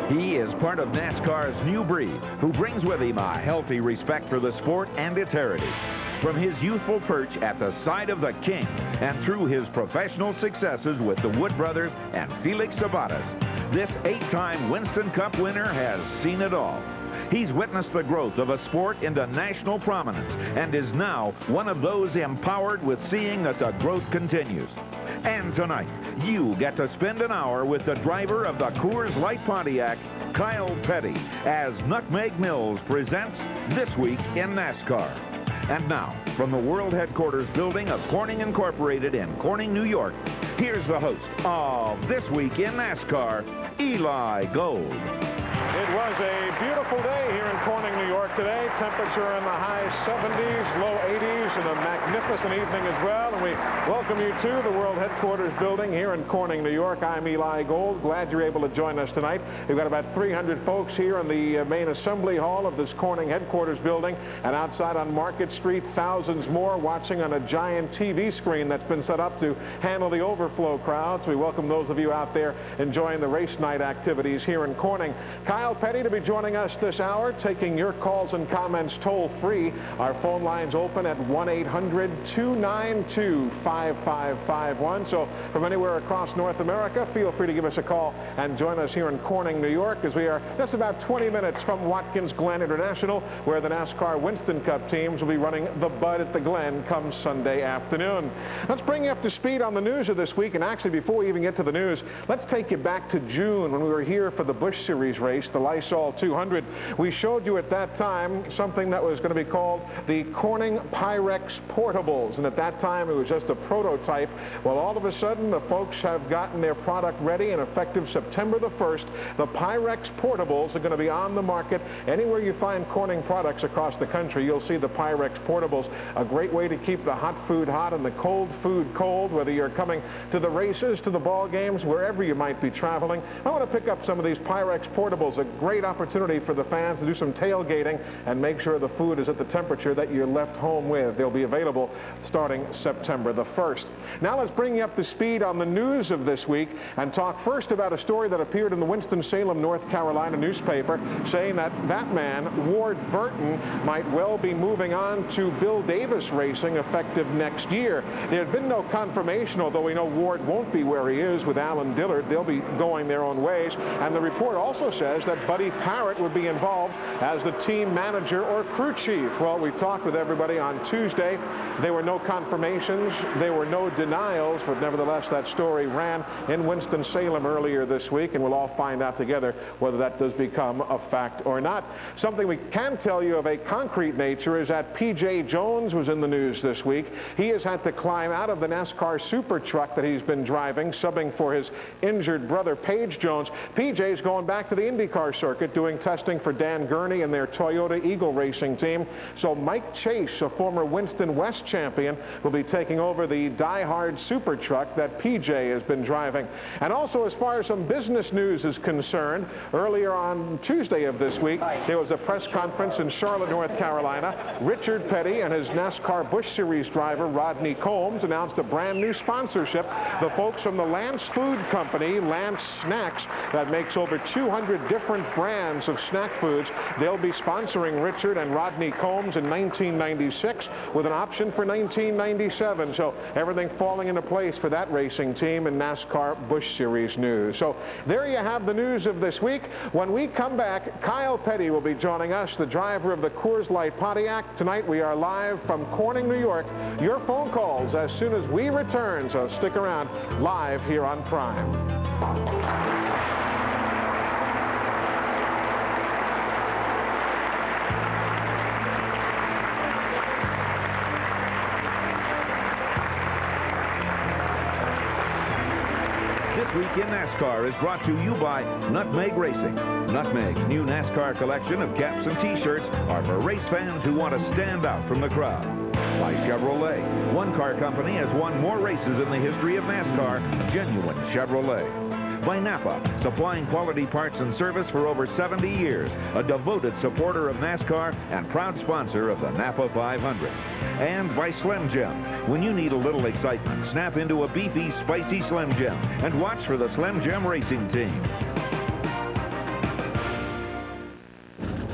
He is part of NASCAR's new breed, who brings with him a healthy respect for the sport and its heritage. From his youthful perch at the side of the king and through his professional successes with the Wood brothers and Felix Sabates, this 8-time Winston Cup winner has seen it all. He's witnessed the growth of a sport into national prominence and is now one of those empowered with seeing that the growth continues. And tonight, you get to spend an hour with the driver of the Coors Light Pontiac, Kyle Petty, as Nutmeg Mills presents This Week in NASCAR. And now, from the World Headquarters building of Corning Incorporated in Corning, New York, here's the host of This Week in NASCAR, Eli Gold. It was a beautiful day here in Corning, New York today. Temperature in the high 70s, low 80s, and a magnificent evening as well. And we welcome you to the World Headquarters building here in Corning, New York. I'm Eli Gold. Glad you're able to join us tonight. We've got about 300 folks here in the main assembly hall of this Corning Headquarters building. And outside on Market Street, thousands more watching on a giant TV screen that's been set up to handle the overflow crowds. We welcome those of you out there enjoying the race night activities here in Corning. Kyle Petty to be joining us this hour, taking your calls and comments toll-free. Our phone lines open at 1-800-292-5551. So from anywhere across North America, feel free to give us a call and join us here in Corning, New York, as we are just about 20 minutes from Watkins Glen International, where the NASCAR Winston Cup teams will be running the Bud at the Glen come Sunday afternoon. Let's bring you up to speed on the news of this week. And actually, before we even get to the news, let's take you back to June when we were here for the Busch Series race, the Lysol 200. We showed you at that time something that was going to be called the Corning Pyrex Portables, and at that time it was just a prototype. Well, all of a sudden the folks have gotten their product ready, and effective September the 1st, the Pyrex Portables are going to be on the market. Anywhere you find Corning products across the country, you'll see the Pyrex Portables. A great way to keep the hot food hot and the cold food cold, whether you're coming to the races, to the ball games, wherever you might be traveling. I want to pick up some of these Pyrex Portables. A great opportunity for the fans to do some tailgating and make sure the food is at the temperature that you're left home with. They'll be available starting September the 1st. Now let's bring you up to speed on the news of this week and talk first about a story that appeared in the Winston-Salem, North Carolina newspaper, saying that that man, Ward Burton, might well be moving on to Bill Davis Racing effective next year. There had been no confirmation, although we know Ward won't be where he is with Alan Dillard. They'll be going their own ways. And the report also says that Buddy Parrott would be involved as the team manager or crew chief. Well, we talked with everybody on Tuesday. There were no confirmations. There were no denials, but nevertheless, that story ran in Winston-Salem earlier this week, and we'll all find out together whether that does become a fact or not. Something we can tell you of a concrete nature is that P.J. Jones was in the news this week. He has had to climb out of the NASCAR super truck that he's been driving, subbing for his injured brother, Paige Jones. P.J.'s going back to the IndyCar circuit, doing testing for Dan Gurney and their Toyota Eagle racing team. So Mike Chase, a former Winston West champion, will be taking over the die-hard super truck that PJ has been driving. And also, as far as some business news is concerned, earlier on Tuesday of this week, there was a press conference in Charlotte, North Carolina. Richard Petty and his NASCAR Busch Series driver, Rodney Combs, announced a brand new sponsorship. The folks from the Lance Food Company, Lance Snacks, that makes over 200 different brands of snack foods. They'll be sponsoring Richard and Rodney Combs in 1996 with an option for 1997. So everything falling into place for that racing team in NASCAR Busch Series news. So there you have the news of this week. When we come back, Kyle Petty will be joining us, the driver of the Coors Light Pontiac. Tonight we are live from Corning, New York. Your phone calls as soon as we return, so stick around, live here on Prime. This Week in NASCAR is brought to you by Nutmeg Racing. Nutmeg's new NASCAR collection of caps and T-shirts are for race fans who want to stand out from the crowd. By Chevrolet. One car company has won more races in the history of NASCAR, genuine Chevrolet. By Napa, supplying quality parts and service for over 70 years, a devoted supporter of NASCAR and proud sponsor of the Napa 500. And by Slim Jim. When you need a little excitement, snap into a beefy, spicy Slim Jim and watch for the Slim Jim racing team.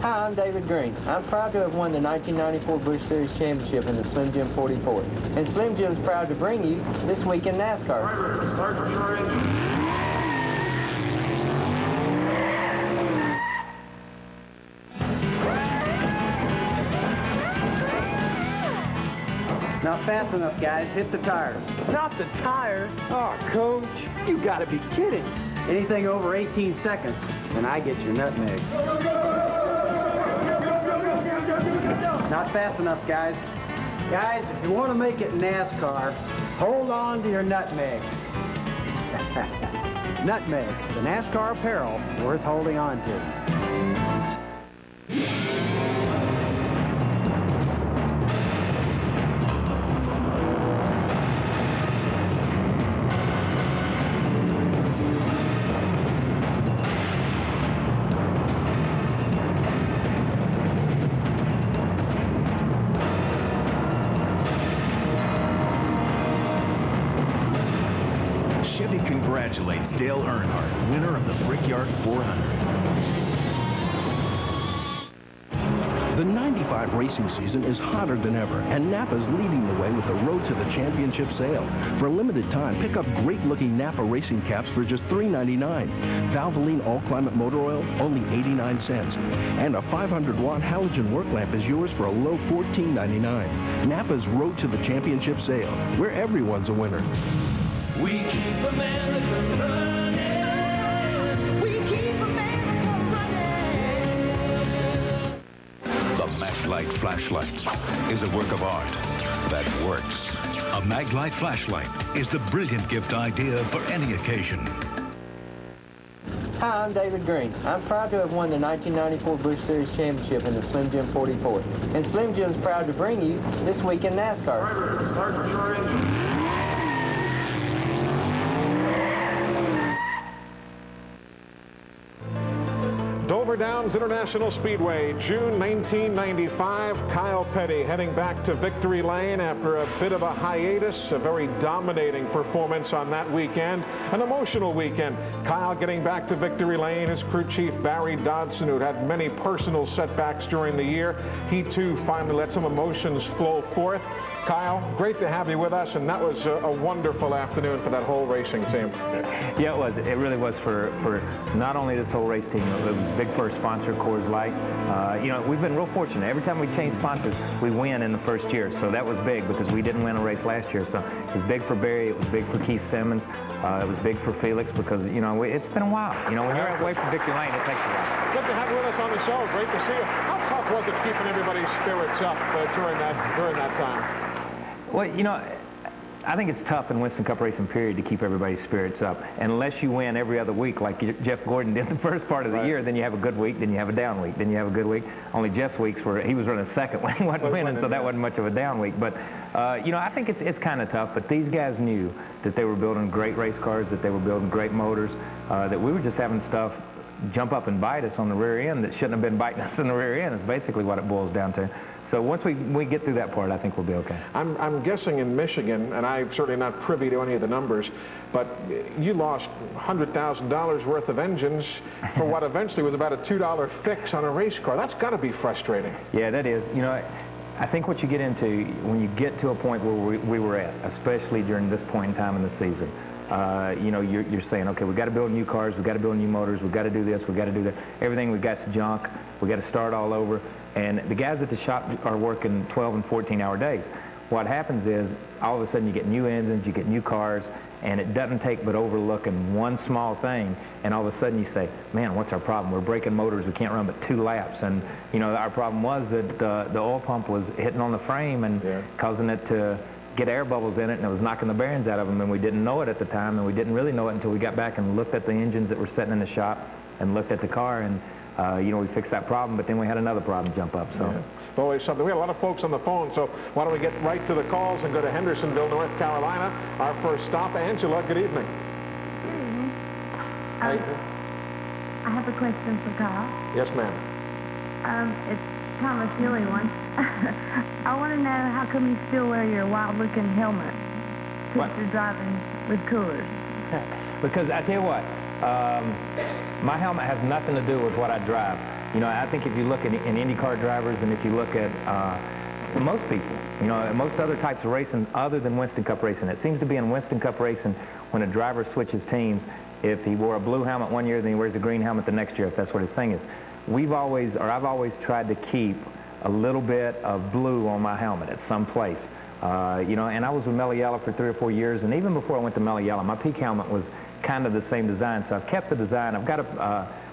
Hi, I'm David Green. I'm proud to have won the 1994 Busch Series Championship in the Slim Jim 44. And Slim Jim's proud to bring you This Week in NASCAR. Not fast enough, guys. Hit the tires. Not the tires? Oh, Coach, you gotta be kidding. Anything over 18 seconds, and I get your nutmeg. Not fast enough, guys. Guys, if you want to make it in NASCAR, hold on to your nutmeg. Nutmeg, the NASCAR apparel worth holding on to. Congratulates Dale Earnhardt, winner of the Brickyard 400. The 95 racing season is hotter than ever, and Napa's leading the way with the Road to the Championship sale. For a limited time, pick up great-looking Napa racing caps for just $3.99. Valvoline all-climate motor oil, only 89 cents. And a 500-watt halogen work lamp is yours for a low $14.99. Napa's Road to the Championship sale, where everyone's a winner. We keep America running. We keep America running. The Maglite flashlight is a work of art that works. A Maglite flashlight is the brilliant gift idea for any occasion. Hi, I'm David Green. I'm proud to have won the 1994 Busch Series Championship in the Slim Jim 44. And Slim Jim's proud to bring you This Week in NASCAR. Dover Downs International Speedway, June 1995. Kyle Petty heading back to victory lane after a bit of a hiatus. A very dominating performance on that weekend. An emotional weekend. Kyle getting back to victory lane. His crew chief, Barry Dodson, who'd had many personal setbacks during the year. He, too, finally let some emotions flow forth. Kyle, great to have you with us, and that was a wonderful afternoon for that whole racing team. Yeah, it was. It really was for not only this whole race team, it was big for our sponsor, Coors Light. You know, we've been real fortunate. Every time we change sponsors, we win in the first year, so that was big because we didn't win a race last year. So it was big for Barry, it was big for Keith Simmons, it was big for Felix because, you know, it's been a while. You know, when you're away from victory lane, it takes a while. Good to have you with us on the show. Great to see you. How tough was it keeping everybody's spirits up during that time? Well, you know, I think it's tough in Winston Cup racing period to keep everybody's spirits up. And unless you win every other week like Jeff Gordon did the first part of the year, then you have a good week, then you have a down week, then you have a good week. Only Jeff's weeks were, he was running second when he wasn't winning, so that wasn't much of a down week. But, you know, I think it's kind of tough. But these guys knew that they were building great race cars, that they were building great motors, that we were just having stuff jump up and bite us on the rear end that shouldn't have been biting us in the rear end is basically what it boils down to. So once we get through that part, I think we'll be okay. I'm guessing in Michigan, and I'm certainly not privy to any of the numbers, but you lost $100,000 worth of engines for what eventually was about a $2 fix on a race car. That's got to be frustrating. Yeah, that is. You know, I think what you get into when you get to a point where we were at, especially during this point in time in the season, you know, you're saying, okay, we've got to build new cars, we've got to build new motors, we've got to do this, we've got to do that. Everything we've got's junk. We've got to start all over. And the guys at the shop are working 12 and 14-hour days. What happens is, all of a sudden you get new engines, you get new cars, and it doesn't take but overlooking one small thing, and all of a sudden you say, man, what's our problem? We're breaking motors, we can't run but 2 laps. And, you know, our problem was that the oil pump was hitting on the frame and causing it to get air bubbles in it, and it was knocking the bearings out of them, and we didn't know it at the time, and we didn't really know it until we got back and looked at the engines that were sitting in the shop and looked at the car, and you know, we fixed that problem, but then we had another problem jump up. So. Yeah. Always something. We have a lot of folks on the phone, so why don't we get right to the calls and go to Hendersonville, North Carolina. Our first stop. Angela, good evening. Good evening. I have a question for Kyle. Yes, ma'am. It's kind of a silly one. I want to know how come you still wear your wild-looking helmet since you're driving with Coors? Because I tell you what, my helmet has nothing to do with what I drive. You know, I think if you look in IndyCar drivers, and if you look at most people, you know, most other types of racing other than Winston Cup racing, it seems to be in Winston Cup racing when a driver switches teams, if he wore a blue helmet one year, then he wears a green helmet the next year, if that's what his thing is. I've always tried to keep a little bit of blue on my helmet at some place. You know, and I was with Melliella for 3 or 4 years, and even before I went to Melliella, my peak helmet was kind of the same design, so I've kept the design. I've got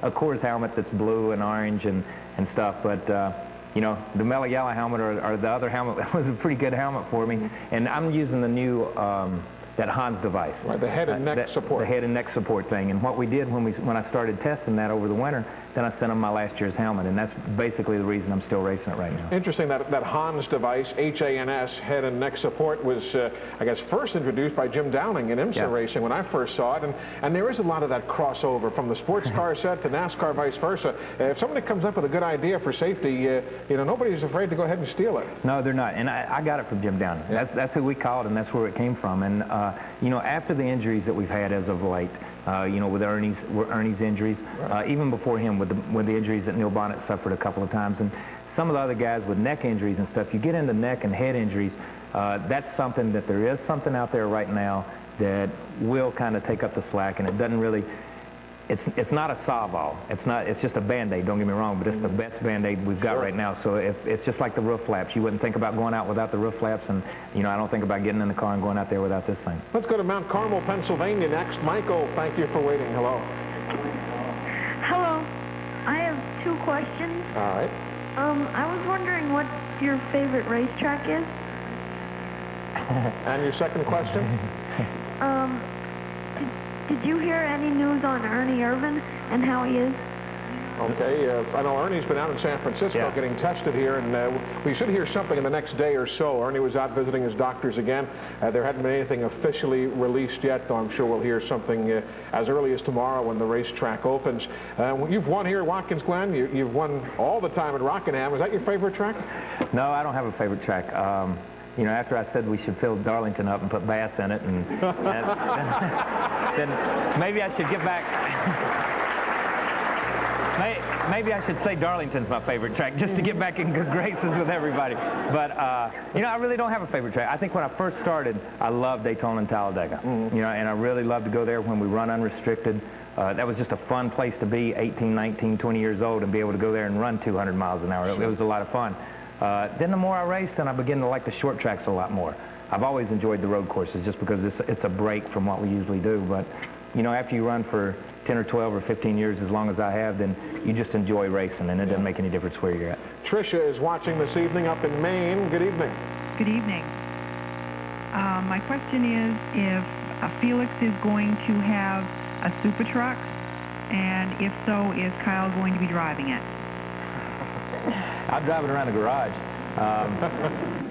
a Coors helmet that's blue and orange and stuff, but you know, the Melliella helmet or the other helmet was a pretty good helmet for me, and I'm using the new that Hans device. Right, the head and neck support. The head and neck support thing. And what we did when I started testing that over the winter, then I sent them my last year's helmet, and that's basically the reason I'm still racing it right now. Interesting that Hans device, H-A-N-S, head and neck support, was, I guess, first introduced by Jim Downing in IMSA racing when I first saw it, and there is a lot of that crossover from the sports car set to NASCAR, vice versa. If somebody comes up with a good idea for safety, you know, nobody's afraid to go ahead and steal it. No, they're not, and I got it from Jim Downing. That's who we call it, and that's where it came from. And you know, after the injuries that we've had as of late, you know, with Ernie's injuries, even before him with the injuries that Neil Bonnet suffered a couple of times, and some of the other guys with neck injuries and stuff, you get into neck and head injuries, that's something that there is something out there right now that will kind of take up the slack, and it doesn't really, it's not a solve-all. It's just a Band-Aid, don't get me wrong, but it's the best Band-Aid we've got right now. So if it's just like the roof flaps. You wouldn't think about going out without the roof flaps, and you know, I don't think about getting in the car and going out there without this thing. Let's go to Mount Carmel, Pennsylvania next. Michael, thank you for waiting. Hello. Hello. I have 2 questions. All right. I was wondering what your favorite racetrack is. And your second question? Did you hear any news on Ernie Irvan and how he is? Okay, I know Ernie's been out in San Francisco getting tested here, and we should hear something in the next day or so. Ernie was out visiting his doctors again. There hadn't been anything officially released yet, though I'm sure we'll hear something as early as tomorrow when the racetrack opens. You've won here at Watkins Glen. You've won all the time at Rockingham. Is that your favorite track? No, I don't have a favorite track. You know, after I said we should fill Darlington up and put Bass in it, and then maybe I should get back. Maybe I should say Darlington's my favorite track, just to get back in good graces with everybody. But, you know, I really don't have a favorite track. I think when I first started, I loved Daytona and Talladega. You know, and I really loved to go there when we run unrestricted. That was just a fun place to be, 18, 19, 20 years old, and be able to go there and run 200 miles an hour. It was a lot of fun. Then the more I raced, then I began to like the short tracks a lot more. I've always enjoyed the road courses just because it's a break from what we usually do. But, you know, after you run for 10 or 12 or 15 years, as long as I have, then you just enjoy racing, and it doesn't make any difference where you're at. Tricia is watching this evening up in Maine. Good evening. Good evening. My question is if Felix is going to have a super truck, and if so, is Kyle going to be driving it? I'll drive it around the garage.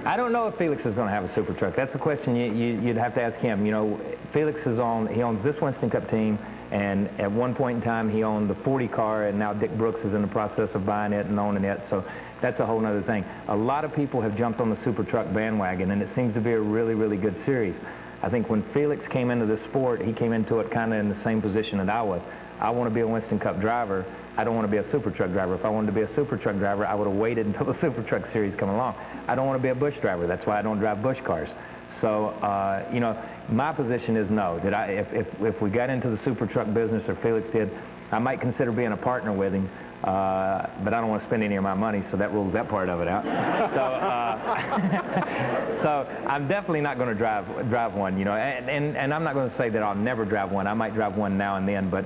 I don't know if Felix is going to have a super truck. That's a question you'd have to ask him. You know, Felix he owns this Winston Cup team, and at one point in time he owned the 40 car, and now Dick Brooks is in the process of buying it and owning it, so that's a whole other thing. A lot of people have jumped on the super truck bandwagon, and it seems to be a really, really good series. I think when Felix came into the sport, he came into it kind of in the same position that I was. I want to be a Winston Cup driver. I don't want to be a super truck driver. If I wanted to be a super truck driver, I would have waited until the super truck series come along. I don't want to be a Busch driver. That's why I don't drive Busch cars. So, you know, my position is no. If we got into the super truck business, or Felix did, I might consider being a partner with him, but I don't want to spend any of my money, so that rules that part of it out. So I'm definitely not going to drive one, you know, and I'm not going to say that I'll never drive one. I might drive one now and then, but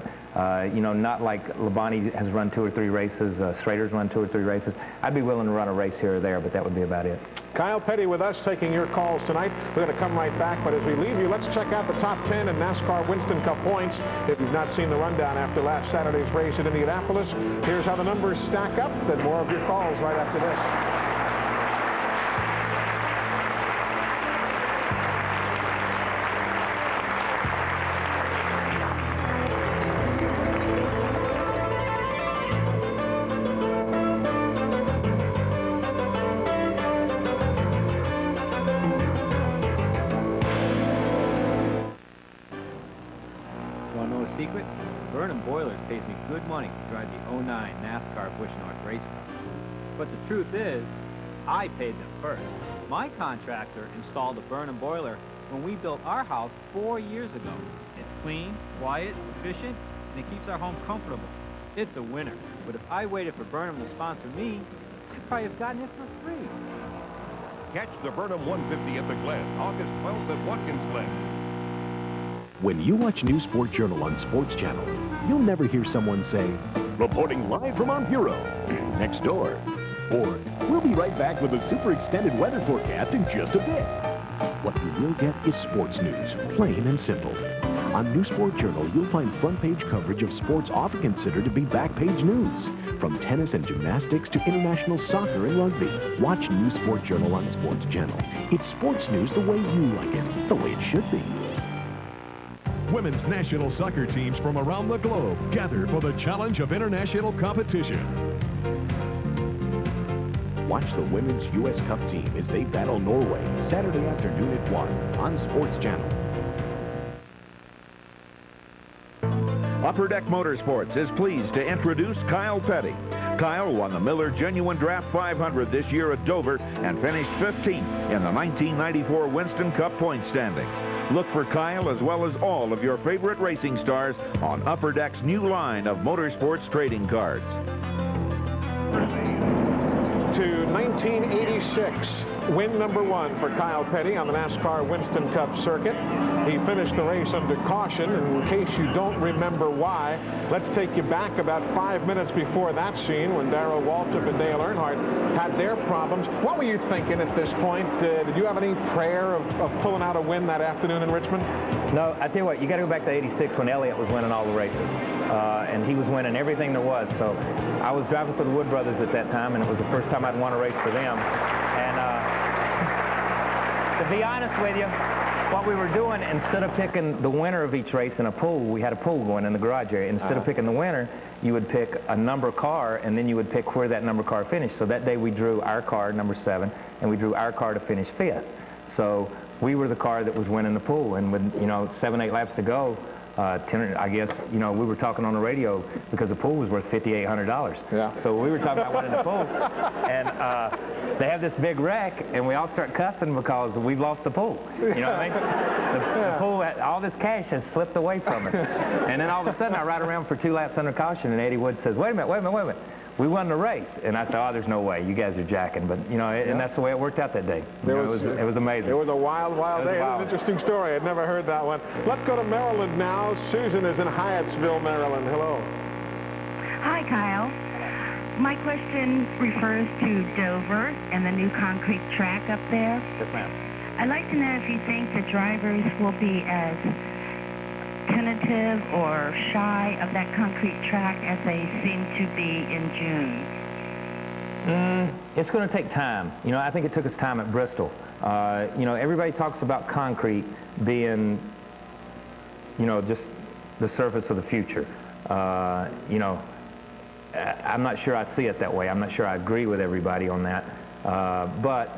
you know, not like Labonte has run 2 or 3 races, Schrader's run 2 or 3 races. I'd be willing to run a race here or there, but that would be about it. Kyle Petty with us, taking your calls tonight. We're going to come right back, but as we leave you, let's check out the top 10 in NASCAR Winston Cup points. If you've not seen the rundown after last Saturday's race at Indianapolis, here's how the numbers stack up. Then more of your calls right after this. Boilers pays me good money to drive the 09 NASCAR Busch North race car. But the truth is, I paid them first. My contractor installed a Burnham boiler when we built our house 4 years ago. It's clean, quiet, efficient, and it keeps our home comfortable. It's a winner. But if I waited for Burnham to sponsor me, I'd probably have gotten it for free. Catch the Burnham 150 at the Glen, August 12th at Watkins Glen. When you watch News Sport Journal on Sports Channel, you'll never hear someone say, "Reporting live from our bureau, next door." Or, "We'll be right back with a super extended weather forecast in just a bit." What you will get is sports news, plain and simple. On News Sport Journal, you'll find front-page coverage of sports often considered to be back-page news. From tennis and gymnastics to international soccer and rugby. Watch News Sport Journal on Sports Channel. It's sports news the way you like it, the way it should be. Women's national soccer teams from around the globe gather for the challenge of international competition. Watch the Women's U.S. Cup team as they battle Norway Saturday afternoon at 1 on Sports Channel. Upper Deck Motorsports is pleased to introduce Kyle Petty. Kyle won the Miller Genuine Draft 500 this year at Dover and finished 15th in the 1994 Winston Cup point standings. Look for Kyle as well as all of your favorite racing stars on Upper Deck's new line of Motorsports trading cards. To 1986, win number 1 for Kyle Petty on the NASCAR Winston Cup circuit. He finished the race under caution, and in case you don't remember why, let's take you back about 5 minutes before that scene when Darrell Waltrip and Dale Earnhardt had their problems. What were you thinking at this point? Did you have any prayer of pulling out a win that afternoon in Richmond? No, I tell you what, you got to go back to '86 when Elliott was winning all the races. And he was winning everything there was. So I was driving for the Wood Brothers at that time, and it was the first time I'd won a race for them. And to be honest with you, what we were doing, instead of picking the winner of each race in a pool, we had a pool going in the garage area. Instead of picking the winner, you would pick a number car, and then you would pick where that number car finished. So that day we drew our car, number 7, and we drew our car to finish 5th. So we were the car that was winning the pool, and with 7, 8 laps to go, I guess, we were talking on the radio because the pool was worth $5,800. Yeah. So we were talking about winning the pool, and they have this big wreck, and we all start cussing because we've lost the pool. You know what I mean? The pool, all this cash has slipped away from it. And then all of a sudden, I ride around for 2 laps under caution, and Eddie Wood says, wait a minute. We won the race. And I thought, oh, there's no way. You guys are jacking. But, and that's the way it worked out that day. It was amazing. It was a wild, wild day. It was an interesting story. I'd never heard that one. Let's go to Maryland now. Susan is in Hyattsville, Maryland. Hello. Hi, Kyle. My question refers to Dover and the new concrete track up there. Yes, ma'am. I'd like to know if you think the drivers will be as tentative or shy of that concrete track as they seem to be in June. It's going to take time. I think it took us time at Bristol. Everybody talks about concrete being, just the surface of the future. I'm not sure I see it that way. I'm not sure I agree with everybody on that. But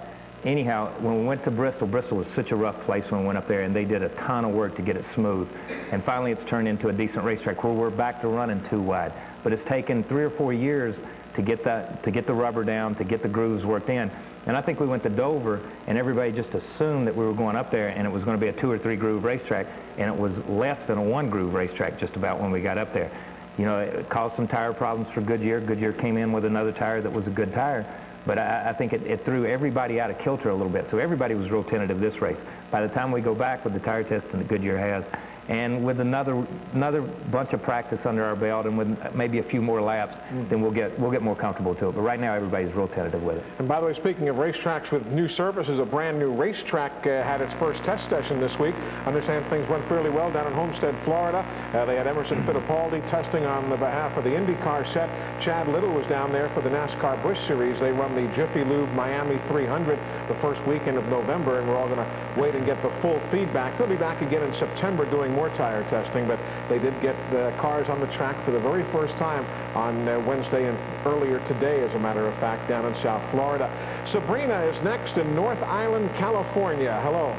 anyhow, when we went to Bristol was such a rough place when we went up there, and they did a ton of work to get it smooth. And finally, it's turned into a decent racetrack where we're back to running 2 wide. But it's taken 3 or 4 years to get the rubber down, to get the grooves worked in. And I think we went to Dover, and everybody just assumed that we were going up there, and it was going to be a 2 or 3 groove racetrack, and it was less than a 1 groove racetrack just about when we got up there. It caused some tire problems for Goodyear. Goodyear came in with another tire that was a good tire. But I think it threw everybody out of kilter a little bit. So everybody was real tentative this race. By the time we go back with the tire testing that Goodyear has, and with another bunch of practice under our belt, and with maybe a few more laps, then we'll get more comfortable to it. But right now, everybody's real tentative with it. And by the way, speaking of racetracks with new surfaces, a brand new racetrack had its first test session this week. I understand things went fairly well down in Homestead, Florida. They had Emerson Fittipaldi testing on the behalf of the IndyCar set. Chad Little was down there for the NASCAR Busch Series. They run the Jiffy Lube Miami 300 the first weekend of November, and we're all going to wait and get the full feedback. They'll be back again in September doing more tire testing, but they did get the cars on the track for the very first time on Wednesday and earlier today, as a matter of fact, down in South Florida. Sabrina is next in North Island, California. Hello.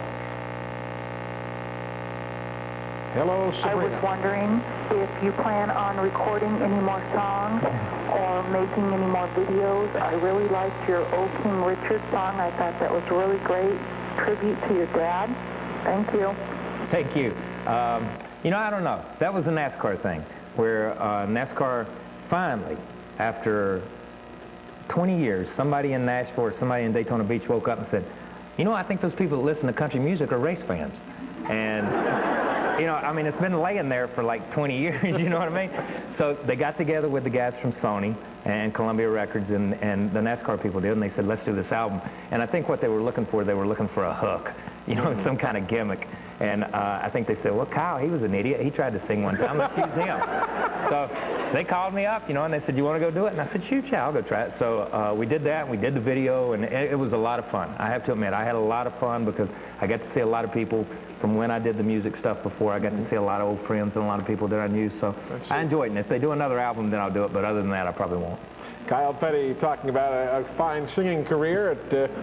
Hello, Sabrina. I was wondering if you plan on recording any more songs or making any more videos. I really liked your Old King Richard song. I thought that was really great. Tribute to your dad. Thank you. Thank you. You know, I don't know. That was a NASCAR thing, where NASCAR finally, after 20 years, somebody in Nashville or somebody in Daytona Beach woke up and said, you know, I think those people that listen to country music are race fans. And, you know, I mean, it's been laying there for like 20 years, you know what I mean? So they got together with the guys from Sony and Columbia Records and the NASCAR people did, and they said, let's do this album. And I think what they were looking for a hook, you know, some kind of gimmick. And I think they said, well, Kyle, he was an idiot. He tried to sing one time. Let's use him. So they called me up, you know, and they said, you want to go do it? And I said, shoot, yeah, I'll go try it. So we did that, and we did the video, and it was a lot of fun. I have to admit, I had a lot of fun because I got to see a lot of people from when I did the music stuff before. I got to see a lot of old friends and a lot of people that I knew. So I enjoyed it. And if they do another album, then I'll do it. But other than that, I probably won't. Kyle Petty talking about a fine singing career.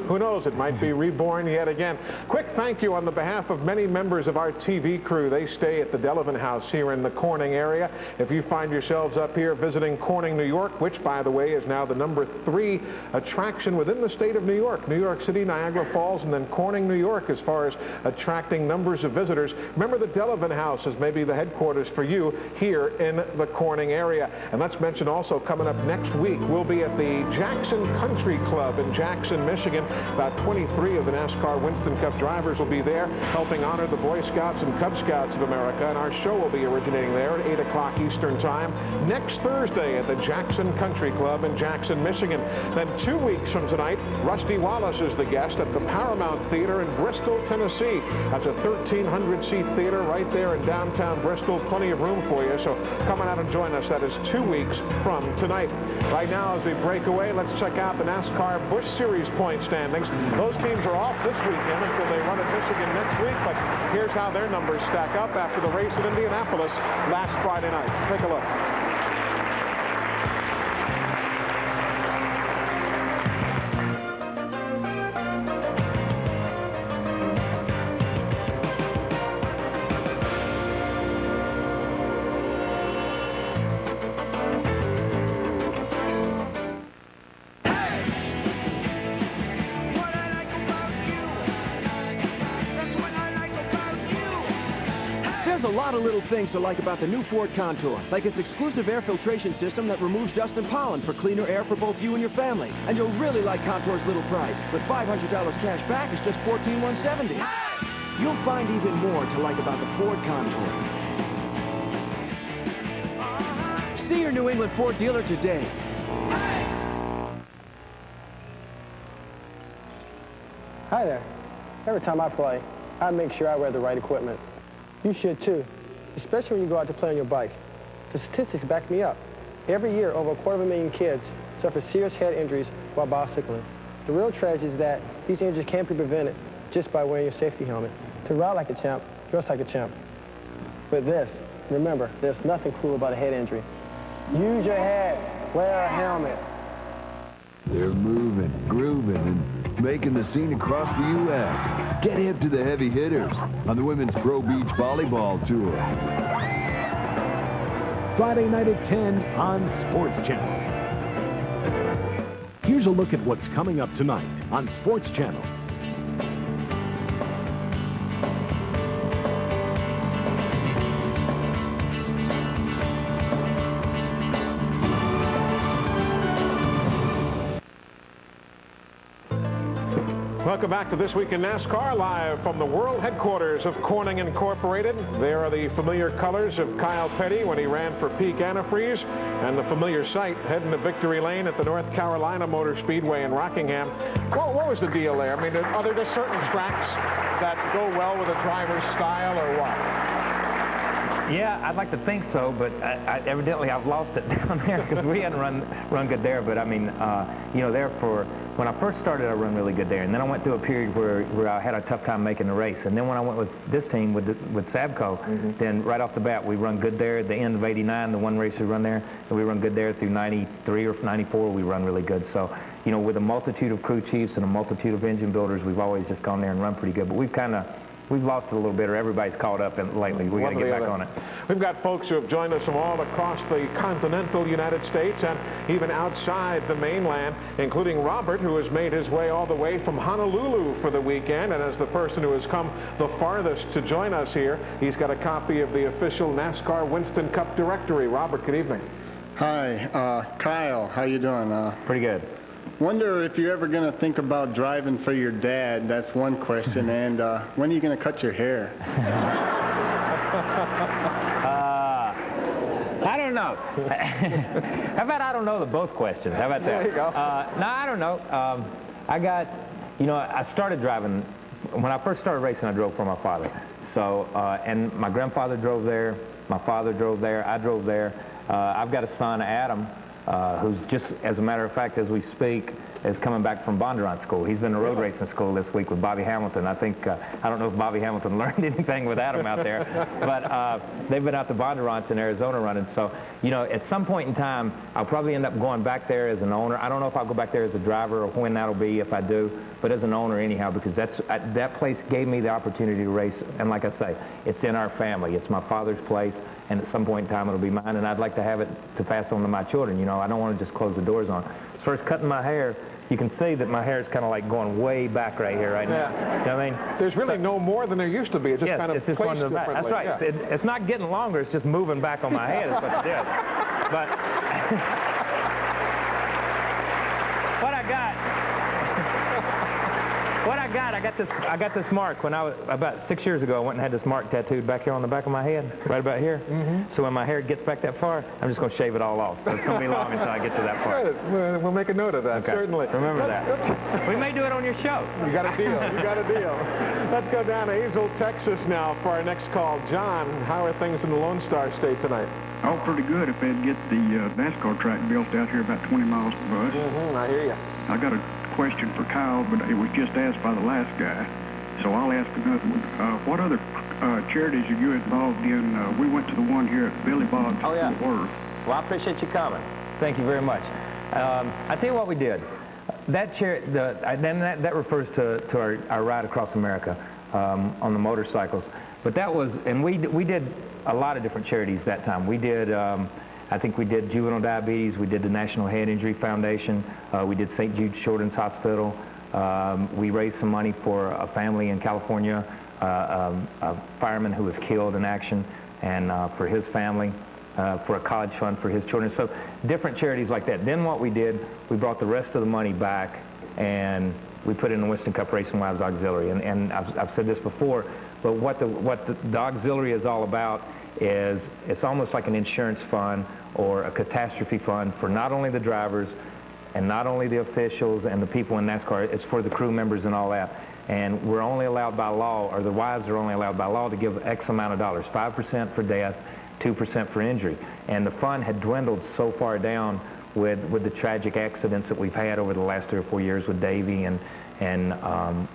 Who knows, it might be reborn yet again. Quick thank you on the behalf of many members of our TV crew. They stay at the Delavan House here in the Corning area. If you find yourselves up here visiting Corning, New York, which, by the way, is now the #3 attraction within the state of New York. New York City, Niagara Falls, and then Corning, New York, as far as attracting numbers of visitors. Remember, the Delavan House is maybe the headquarters for you here in the Corning area. And let's mention also, coming up next week, we'll be at the Jackson Country Club in Jackson, Michigan. About 23 of the NASCAR Winston Cup drivers will be there, helping honor the Boy Scouts and Cub Scouts of America, and our show will be originating there at 8 o'clock Eastern Time next Thursday at the Jackson Country Club in Jackson, Michigan. Then 2 weeks from tonight, Rusty Wallace is the guest at the Paramount Theater in Bristol, Tennessee. That's a 1,300-seat theater right there in downtown Bristol. Plenty of room for you, so come on out and join us. That is 2 weeks from tonight. Right now, as we break away, let's check out the NASCAR Busch Series point standings. Those teams are off this weekend until they run at Michigan next week, but here's how their numbers stack up after the race at Indianapolis last Friday night. Take a look. There's a lot of little things to like about the new Ford Contour, like its exclusive air filtration system that removes dust and pollen for cleaner air for both you and your family. And you'll really like Contour's little price. With $500 cash back, it's just $14,170. You'll find even more to like about the Ford Contour. See your New England Ford dealer today. Hi there. Every time I play, I make sure I wear the right equipment. You should too, especially when you go out to play on your bike. The statistics back me up. Every year, over 250,000 kids suffer serious head injuries while bicycling. The real tragedy is that these injuries can't be prevented just by wearing your safety helmet. To ride like a champ, dress like a champ. But this, remember, there's nothing cool about a head injury. Use your head, wear a helmet. They're moving, grooving, and making the scene across the U.S. Get hip to the heavy hitters on the Women's Pro Beach Volleyball Tour. Friday night at 10 on Sports Channel. Here's a look at what's coming up tonight on Sports Channel. Welcome back to This Week in NASCAR, live from the world headquarters of Corning Incorporated. There are the familiar colors of Kyle Petty when he ran for Peak Antifreeze, and the familiar sight heading to Victory Lane at the North Carolina Motor Speedway in Rockingham. What was the deal there? I mean, are there just certain tracks that go well with a driver's style, or what? Yeah, I'd like to think so, but evidently I've lost it down there because we hadn't run good there. But I mean, you know, when I first started, I run really good there, and then I went through a period where I had a tough time making the race. And then when I went with this team with Sabco, then right off the bat we run good there. At the end of '89, the one race we run there, and we run good there through '93 or '94. We run really good. So, you know, with a multitude of crew chiefs and a multitude of engine builders, we've always just gone there and run pretty good. But we've kind of we've lost it a little bit, or everybody's caught up in lately. We got to get back on it. We've got folks who have joined us from all across the continental United States and even outside the mainland, including Robert, who has made his way all the way from Honolulu for the weekend, and as the person who has come the farthest to join us here, he's got a copy of the official NASCAR Winston Cup directory. Robert, good evening. Hi, Kyle, how you doing? Pretty good. Wonder if you're ever going to think about driving for your dad. That's one question. And when are you going to cut your hair? I don't know. How about I don't know both questions? How about that? There you go. No, I don't know. I got, you know, I started driving, when I first started racing, I drove for my father. So, and my grandfather drove there, my father drove there, I drove there. I've got a son, Adam, who's just, as a matter of fact, as we speak, is coming back from Bondurant school. He's been to road racing school this week with Bobby Hamilton. I think, I don't know if Bobby Hamilton learned anything with Adam out there, but they've been out to Bondurant in Arizona running. So, you know, at some point in time, I'll probably end up going back there as an owner. I don't know if I'll go back there as a driver or when that'll be, if I do, but as an owner anyhow, because that place gave me the opportunity to race. And like I say, it's in our family. It's my father's place. And at some point in time, it'll be mine, and I'd like to have it to pass on to my children. You know, I don't want to just close the doors on it. As far as cutting my hair, you can see that my hair is kind of like going way back right here right now. You know what I mean? There's really no more than there used to be. It's just kind of it's just going to the back. That's right. Yeah. It's not getting longer. It's just moving back on my head is what it did. But I got this mark when I was about 6 years ago. I went and had this mark tattooed back here on the back of my head, right about here. So when my hair gets back that far, I'm just going to shave it all off. So it's going to be long until I get to that part. Good. We'll make a note of that, certainly. Remember that. We may do it on your show. You got a deal. You got a deal. Let's go down to Azle, Texas now for our next call. John, how are things in the Lone Star State tonight? Oh, pretty good if they'd get the NASCAR track built out here about 20 miles from us. I hear you. I got a question for Kyle, but it was just asked by the last guy. So I'll ask another one. What other charities are you involved in? We went to the one here at Billy Bob's in Fort Worth. Well, I appreciate you coming. Thank you very much. I tell you what we did. That that refers to our ride across America on the motorcycles. But that was, and we did a lot of different charities that time. We did, I think we did juvenile diabetes. We did the National Head Injury Foundation. We did St. Jude Children's Hospital. We raised some money for a family in California, a fireman who was killed in action, and for his family, for a college fund for his children. So different charities like that. Then what we did, we brought the rest of the money back, and we put it in the Winston Cup Racing Wives Auxiliary. And I've said this before, but what the auxiliary is all about is it's almost like an insurance fund or a catastrophe fund for not only the drivers and not only the officials and the people in NASCAR, it's for the crew members and all that. And we're only allowed by law, or the wives are only allowed by law to give X amount of dollars, 5% for death, 2% for injury. And the fund had dwindled so far down with the tragic accidents that we've had over the last 3 or 4 years with Davey and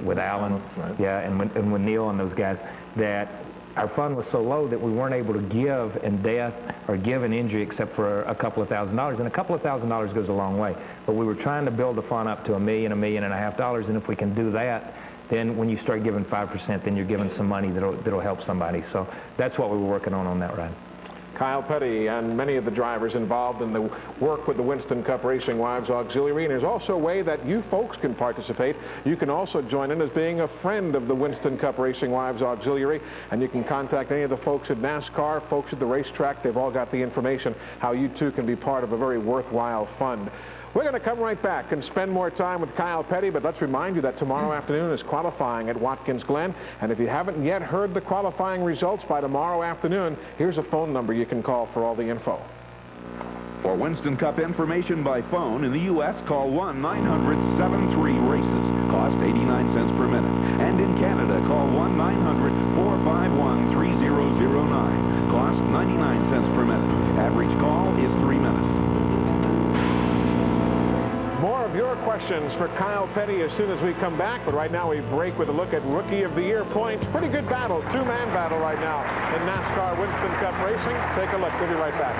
with Alan, and with Neil and those guys, that our fund was so low that we weren't able to give in death or give an injury except for a couple of $1,000s, and a couple of $1,000s goes a long way. But we were trying to build the fund up to $1 million, $1.5 million, and if we can do that, then when you start giving 5%, then you're giving some money that'll help somebody. So that's what we were working on that ride. Kyle Petty and many of the drivers involved in the work with the Winston Cup Racing Wives Auxiliary. And there's also a way that you folks can participate. You can also join in as being a friend of the Winston Cup Racing Wives Auxiliary, and you can contact any of the folks at NASCAR, folks at the racetrack. They've all got the information how you too can be part of a very worthwhile fund. We're going to come right back and spend more time with Kyle Petty, but let's remind you that tomorrow afternoon is qualifying at Watkins Glen. And if you haven't yet heard the qualifying results by tomorrow afternoon, here's a phone number you can call for all the info. For Winston Cup information by phone in the U.S., call 1-900-73-RACES. Cost 89 cents per minute. And in Canada, call 1-900-451-3009. Cost 99 cents per minute. Average call is 3 minutes. More of your questions for Kyle Petty as soon as we come back, but right now we break with a look at Rookie of the Year points. Pretty good battle, two-man battle right now in NASCAR Winston Cup Racing. Take a look. We'll be right back.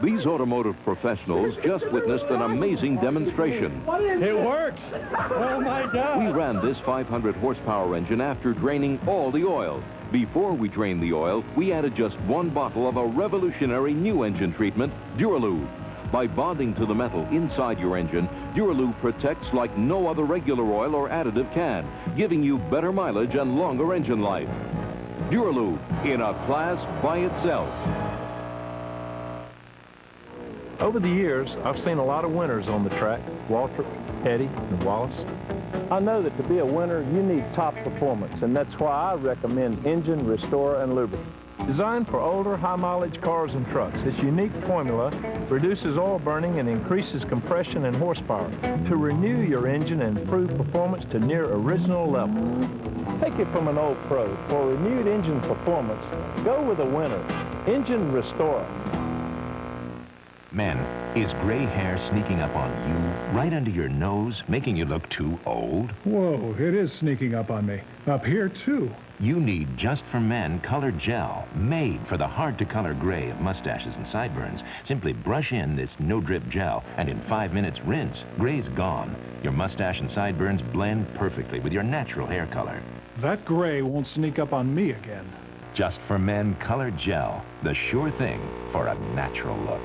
These automotive professionals just witnessed an amazing demonstration. It works! Oh my God! We ran this 500 horsepower engine after draining all the oil. Before we drained the oil, we added just 1 bottle of a revolutionary new engine treatment, Duralube. By bonding to the metal inside your engine, Duralube protects like no other regular oil or additive can, giving you better mileage and longer engine life. Duralube, in a class by itself. Over the years, I've seen a lot of winners on the track, Waltrip, Petty, and Wallace. I know that to be a winner, you need top performance, and that's why I recommend Engine Restorer and Lubricant. Designed for older, high-mileage cars and trucks, its unique formula reduces oil burning and increases compression and horsepower to renew your engine and improve performance to near original levels. Take it from an old pro. For renewed engine performance, go with a winner, Engine Restorer. Men, is gray hair sneaking up on you, right under your nose, making you look too old? Whoa, it is sneaking up on me. Up here, too. You need Just for Men Color Gel, made for the hard-to-color gray of mustaches and sideburns. Simply brush in this no-drip gel, and in 5 minutes, rinse. Gray's gone. Your mustache and sideburns blend perfectly with your natural hair color. That gray won't sneak up on me again. Just for Men Color Gel, the sure thing for a natural look.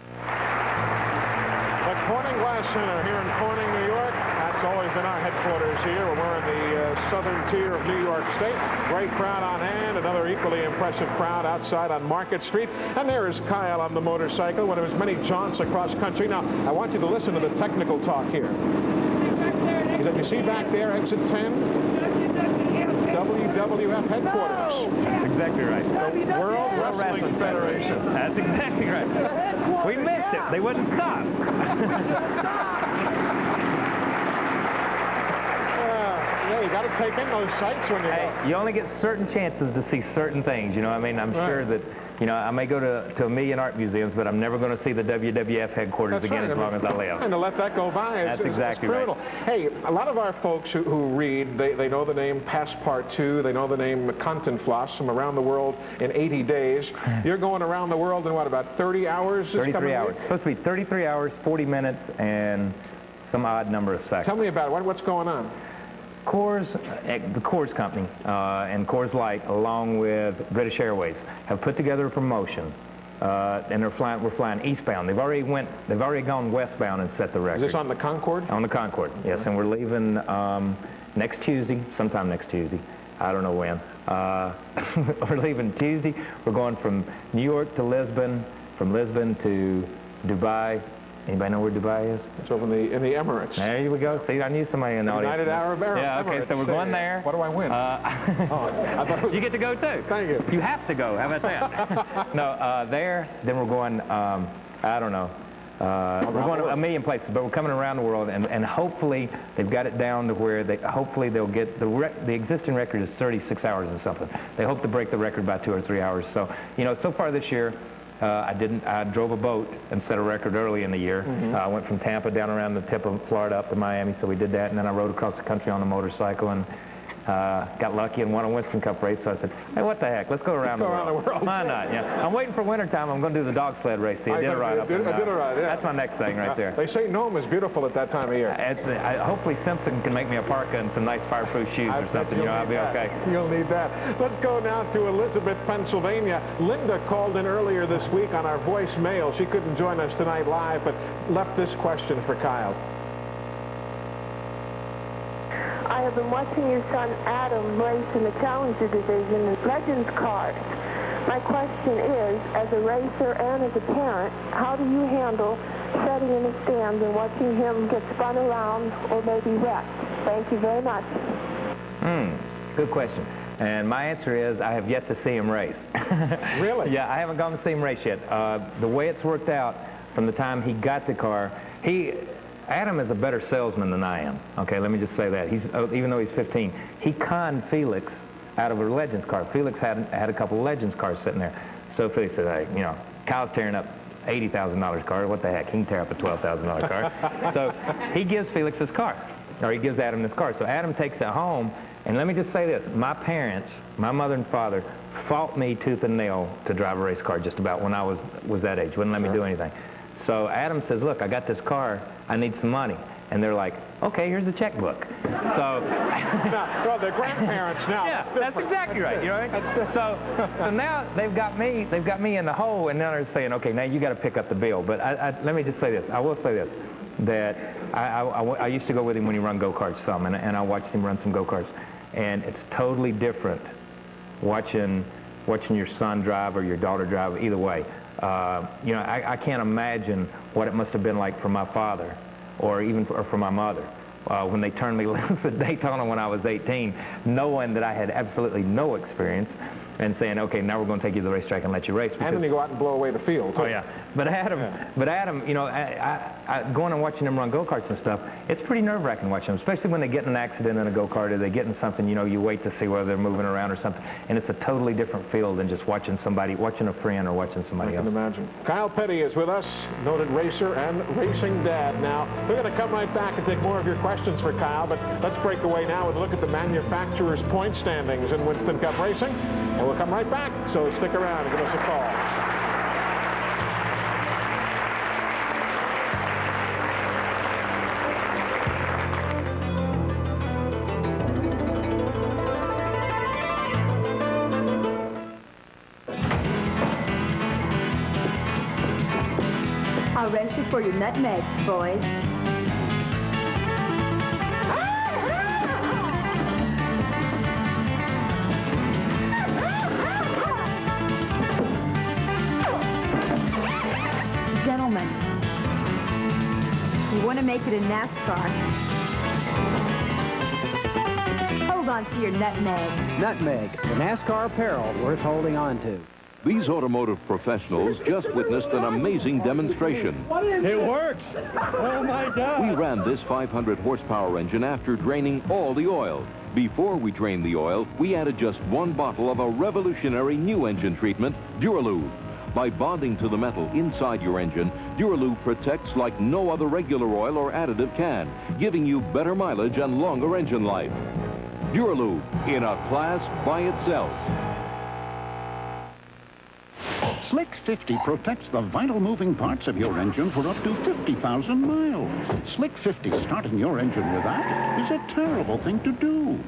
The Corning Glass Center here in Corning, New York. That's always been our headquarters here. We're in the southern tier of New York State. Great crowd on hand. Another equally impressive crowd outside on Market Street. And there is Kyle on the motorcycle, one of his many jaunts across country. Now, I want you to listen to the technical talk here. You see back there, exit 10, WWF headquarters. That's exactly right. The World Wrestling Federation. That's exactly right. We missed it. They wouldn't stop. Yeah, you got to take in those sights when you go. You only get certain chances to see certain things. You know, I mean, I'm sure that, you know, I may go to a million art museums, but I'm never going to see the WWF headquarters again as long as I live. And to let that go by, That's exactly right. Hey, a lot of our folks who read, they know the name Passepartout, they know the name Cantinflas from around the world in 80 days. You're going around the world in what, about 30 hours? 33 hours. It's supposed to be 33 hours, 40 minutes, and some odd number of seconds. Tell me about it. What's going on? Coors, the Coors Company and Coors Light, along with British Airways, have put together a promotion, and we're flying eastbound. They've already gone westbound and set the record. Is this on the Concorde? On the Concorde, yes. And we're leaving next Tuesday, sometime next Tuesday. I don't know when. We're leaving Tuesday. We're going from New York to Lisbon, from Lisbon to Dubai. Anybody know where Dubai is? It's over in the Emirates. There we go. See, I knew somebody in the audience. United Arab Emirates. Yeah, okay, so we're going there. What do I win? You get to go, too. Thank you. You have to go. How about that? No, there, then we're going, I don't know. We're going to a million places, but we're coming around the world, and hopefully they've got it down to where hopefully they'll get, the existing record is 36 hours or something. They hope to break the record by 2 or 3 hours. So, you know, so far this year, I drove a boat and set a record early in the year. I went from Tampa down around the tip of Florida up to Miami, so we did that, and then I rode across the country on a motorcycle and got lucky and won a Winston Cup race. So I said, hey, what the heck? Let's go around the world. Why not? Yeah. I'm waiting for winter time. I'm going to do the dog sled race. The Iditarod up. Iditarod, yeah. That's my next thing right there. They say Nome is beautiful at that time of year. Hopefully Simpson can make me a parka and some nice fireproof shoes or something. You know, I'll be okay. You'll need that. Let's go now to Elizabeth, Pennsylvania. Linda called in earlier this week on our voicemail. She couldn't join us tonight live, but left this question for Kyle. I have been watching your son Adam race in the Challenger division in Legends cars. My question is, as a racer and as a parent, how do you handle sitting in the stands and watching him get spun around or maybe wrecked? Thank you very much. Good question. And my answer is I have yet to see him race. Really? Yeah, I haven't gone to see him race yet. The way it's worked out from the time he got the car, Adam is a better salesman than I am. Okay, let me just say that. Even though he's 15, he conned Felix out of a Legends car. Felix had a couple of Legends cars sitting there. So Felix said, hey, you know, Kyle's tearing up $80,000 car. What the heck? He can tear up a $12,000 car. So he gives Felix his car, or he gives Adam this car. So Adam takes it home, And let me just say this, my parents, my mother and father, fought me tooth and nail to drive a race car just about when I was that age, wouldn't let me do anything. So Adam says, look, I got this car, I need some money. And they're like, okay, here's the checkbook. So, well, they're grandparents now. Yeah, that's exactly right. You know what I mean? So now they've got me in the hole, and now they're saying, okay, now you got to pick up the bill. But let me just say this. I will say this, that I used to go with him when he run go-karts some, and I watched him run some go-karts, and it's totally different watching your son drive or your daughter drive. Either way, you know, I can't imagine what it must have been like for my father, or even for my mother, when they turned me loose at Daytona when I was 18, knowing that I had absolutely no experience, and saying, okay, now we're going to take you to the racetrack and let you race. And then you go out and blow away the field, too. Oh, yeah. But Adam, you know, going and watching him run go-karts and stuff, it's pretty nerve-wracking watching them, especially when they get in an accident in a go-kart or they get in something, you know, you wait to see whether they're moving around or something. And it's a totally different feel than just watching a friend or watching somebody else. I can imagine. Kyle Petty is with us, noted racer and racing dad. Now, we're going to come right back and take more of your questions for Kyle, but let's break away now and look at the manufacturer's point standings in Winston Cup racing. And we'll come right back, so stick around and give us a call. I'll rest you for your nutmegs, boys. Gentlemen, you want to make it in NASCAR? Hold on to your nutmeg. Nutmeg, the NASCAR apparel worth holding on to. These automotive professionals just witnessed an amazing demonstration. It works! Oh my God! We ran this 500 horsepower engine after draining all the oil. Before we drained the oil, we added just one bottle of a revolutionary new engine treatment, Duralube. By bonding to the metal inside your engine, Duralube protects like no other regular oil or additive can, giving you better mileage and longer engine life. Duralube, in a class by itself. Slick 50 protects the vital moving parts of your engine for up to 50,000 miles. Slick 50 starting your engine with that is a terrible thing to do.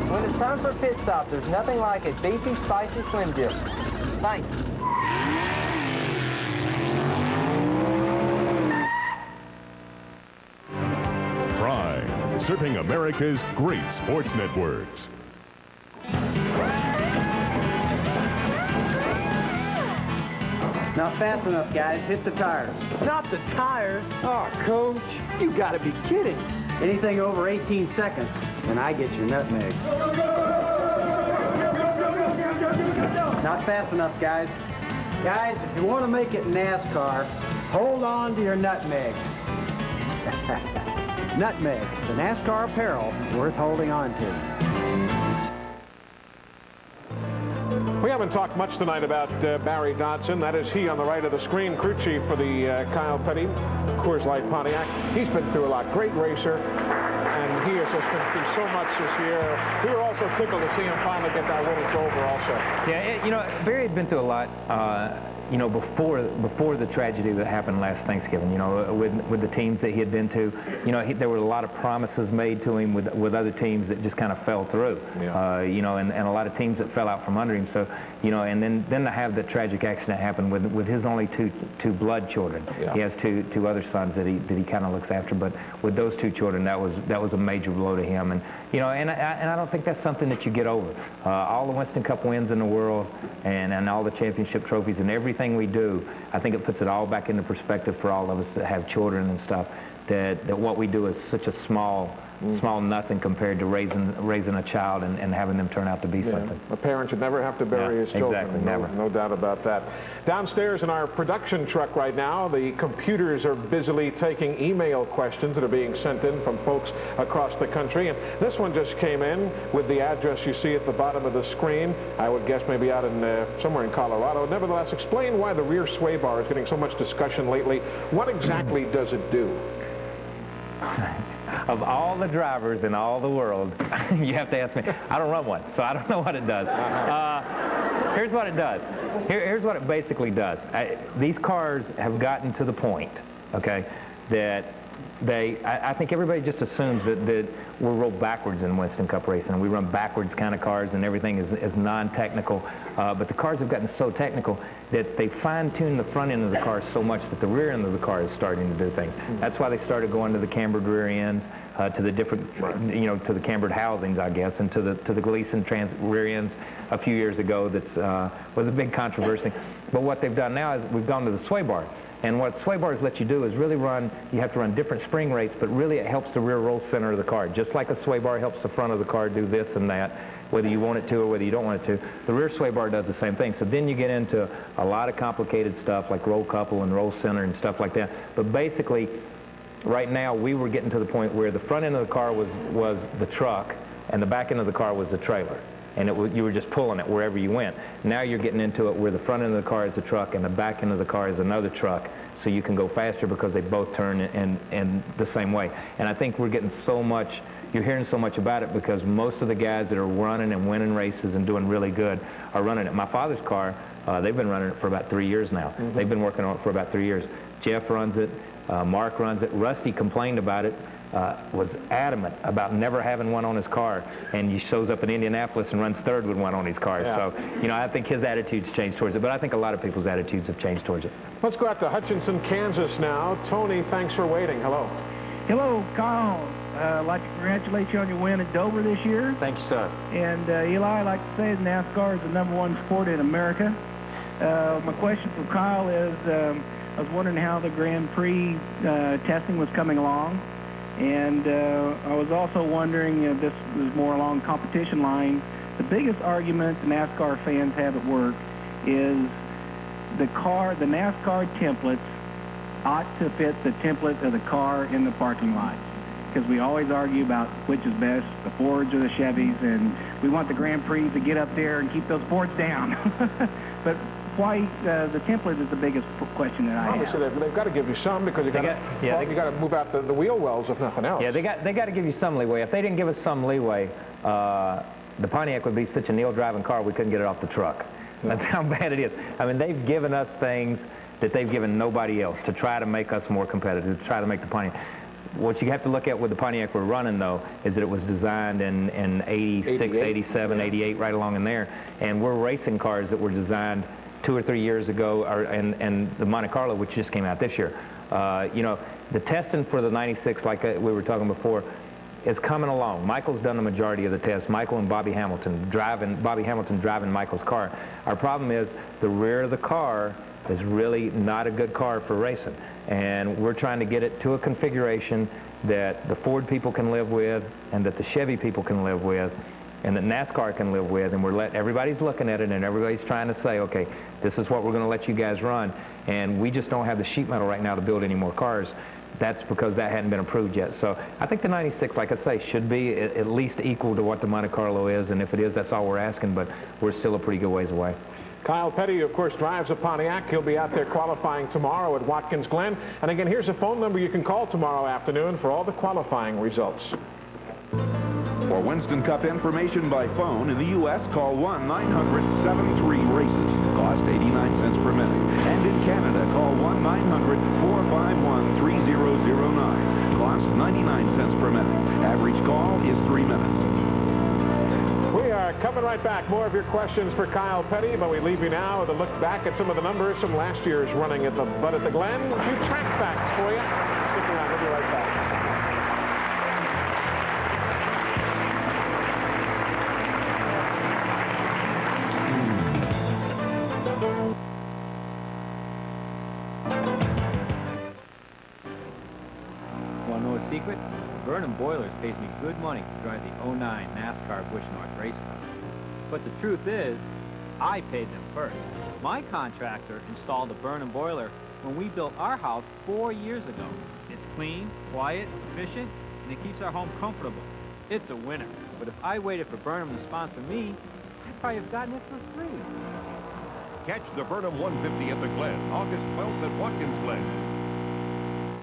When it's time for a pit stop, there's nothing like a beefy, spicy Slim Jim. Thanks. ProNyne, serving America's great sports networks. Not fast enough, guys. Hit the tires. Not the tires? Oh, Coach, you gotta be kidding. Anything over 18 seconds, and I get your nutmegs. Not fast enough, guys. Guys, if you want to make it in NASCAR, hold on to your nutmegs. Nutmeg, the NASCAR apparel worth holding on to. We haven't talked much tonight about Barry Dodson. That is he on the right of the screen, crew chief for the Kyle Petty Coors Light Pontiac. He's been through a lot. Great racer, and he has just been through so much this year. We were also tickled to see him finally get that winning Clover also. Yeah, you know, Barry had been through a lot, you know, before the tragedy that happened last Thanksgiving, you know, with the teams that he had been to. You know, there were a lot of promises made to him with other teams that just kind of fell through. Yeah. You know, and a lot of teams that fell out from under him. So, you know, and then to have the tragic accident happen with his only two blood children. Yeah. He has two other sons that he kind of looks after, but with those two children, that was a major blow to him. And you know, and I don't think that's something that you get over. All the Winston Cup wins in the world, and all the championship trophies and everything we do, I think it puts it all back into perspective for all of us that have children and stuff, that what we do is such a small nothing compared to raising a child and having them turn out to be something. A parent should never have to bury his children. Exactly, never. No doubt about that. Downstairs in our production truck right now, the computers are busily taking email questions that are being sent in from folks across the country. And this one just came in with the address you see at the bottom of the screen. I would guess maybe out in somewhere in Colorado. Nevertheless, explain why the rear sway bar is getting so much discussion lately. What exactly does it do? Of all the drivers in all the world, you have to ask me. I don't run one, so I don't know what it does. Here's what it does. Here's what it basically does. These cars have gotten to the point, okay, that I think everybody just assumes that we're rolled backwards in Winston Cup racing, and we run backwards kind of cars, and everything is non-technical. But the cars have gotten so technical that they fine-tune the front end of the car so much that the rear end of the car is starting to do things. That's why they started going to the cambered rear ends, to the different, to the cambered housings, I guess, and to the Gleason rear ends a few years ago. That was a big controversy. But what they've done now is we've gone to the sway bar. And what sway bars let you do is really you have to run different spring rates, but really it helps the rear roll center of the car. Just like a sway bar helps the front of the car do this and that, whether you want it to or whether you don't want it to. The rear sway bar does the same thing. So then you get into a lot of complicated stuff like roll couple and roll center and stuff like that. But basically, right now we were getting to the point where the front end of the car was the truck and the back end of the car was the trailer. And you were just pulling it wherever you went. Now you're getting into it where the front end of the car is a truck and the back end of the car is another truck, so you can go faster because they both turn in the same way. And I think we're getting so much, you're hearing so much about it because most of the guys that are running and winning races and doing really good are running it. My father's car, they've been running it for about 3 years now. They've been working on it for about 3 years. Jeff runs it, Mark runs it. Rusty complained about it. Was adamant about never having one on his car, and he shows up in Indianapolis and runs third with one on his car. Yeah. So, I think his attitude's changed towards it, but I think a lot of people's attitudes have changed towards it. Let's go out to Hutchinson, Kansas now. Tony, thanks for waiting. Hello. Hello, Kyle. I'd like to congratulate you on your win at Dover this year. Thank you, sir. And Eli, I'd like to say NASCAR is the #1 sport in America. My question for Kyle is, I was wondering how the Grand Prix testing was coming along. And I was also wondering, this was more along competition line, the biggest argument the NASCAR fans have at work is the NASCAR templates ought to fit the template of the car in the parking lot. Because we always argue about which is best, the Fords or the Chevys, and we want the Grand Prix to get up there and keep those Fords down. But why the template is the biggest question that I have. Obviously, they've got to give you some because you got to move out the wheel wells if nothing else. Yeah, they got to give you some leeway. If they didn't give us some leeway, the Pontiac would be such a kneel-driving car we couldn't get it off the truck. That's how bad it is. I mean, they've given us things that they've given nobody else to try to make us more competitive, to try to make the Pontiac. What you have to look at with the Pontiac we're running, though, is that it was designed in 86, 87, 88, right along in there. And we're racing cars that were designed 2 or 3 years ago, and the Monte Carlo, which just came out this year. The testing for the 96, like we were talking before, is coming along. Michael's done the majority of the tests. Michael and Bobby Hamilton driving Michael's car. Our problem is the rear of the car is really not a good car for racing. And we're trying to get it to a configuration that the Ford people can live with and that the Chevy people can live with and that NASCAR can live with, and everybody's looking at it and everybody's trying to say, okay, this is what we're going to let you guys run, and we just don't have the sheet metal right now to build any more cars. That's because that hadn't been approved yet. So I think the 96, like I say, should be at least equal to what the Monte Carlo is, and if it is, that's all we're asking, but we're still a pretty good ways away. Kyle Petty, of course, drives a Pontiac. He'll be out there qualifying tomorrow at Watkins Glen. And again, here's a phone number you can call tomorrow afternoon for all the qualifying results. For Winston Cup information by phone in the U.S., call 1-900-73-RACES. Cost 89 cents per minute. And in Canada, call 1-900-451-3009. Cost 99 cents per minute. Average call is 3 minutes. We are coming right back. More of your questions for Kyle Petty, but we leave you now with a look back at some of the numbers from last year's running at the Bud at the Glen. A few track facts for you. Stick around. We'll be right back. Want to know a secret? Burnham Boilers pays me good money to drive the 09 NASCAR Busch North race car. But the truth is, I paid them first. My contractor installed a Burnham boiler when we built our house 4 years ago. It's clean, quiet, efficient, and it keeps our home comfortable. It's a winner. But if I waited for Burnham to sponsor me, I'd probably have gotten it for free. Catch the Burnham 150 at the Glen, August 12th at Watkins Glen.